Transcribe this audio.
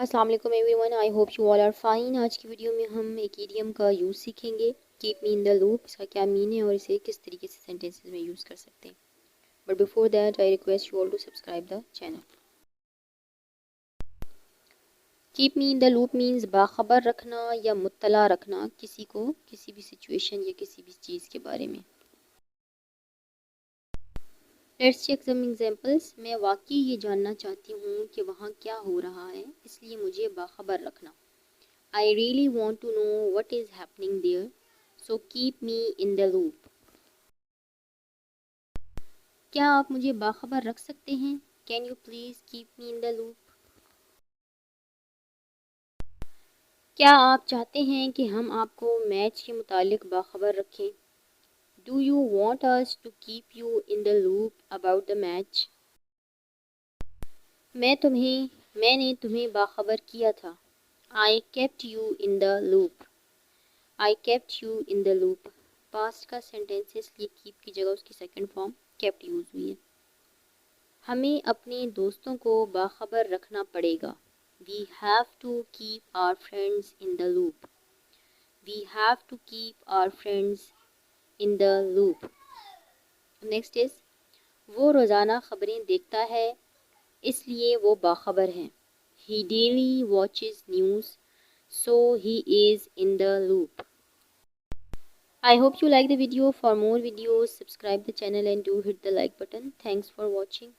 अस्सलाम वालेकुम everyone, I hope you all are fine. आज की वीडियो में हम एक इडियम का यूज़ सीखेंगे, keep me in the loop. इसका क्या मीन है और इसे किस तरीके से सेंटेंसेस में यूज़ कर सकते हैं। But before that I request you all to subscribe the channel. Keep me in the loop means बाखबर रखना या मुत्तला रखना किसी को किसी भी सिचुएशन या किसी भी चीज़ के बारे में। Let's check some examples. मैं वाकई ये जानना चाहती हूँ कि वहाँ क्या हो रहा है, इसलिए मुझे बाखबर रखना। I really want to know what is happening there, so keep me in the loop. क्या आप मुझे बाखबर रख सकते हैं? Can you please keep me in the loop? क्या आप चाहते हैं कि हम आपको मैच के मुतालिक बाखबर रखें? Do you want us to keep you in the loop about the match? मैंने तुम्हें बाखबर किया था। I kept you in the loop. I kept you in the loop. Past का सेंटेंस है, इसलिए कीप की जगह उसकी सेकंड फॉर्म केप्ट यूज हुई है। हमें अपने दोस्तों को बाखबर रखना पड़ेगा। We have to keep our friends in the loop. We have to keep our friends in the loop. Next is वो रोज़ाना खबरें देखता है, इसलिए वो बाखबर है। He daily watches news, so he is in the loop. I hope you like the video. For more videos, subscribe the channel and do hit the like button. Thanks for watching.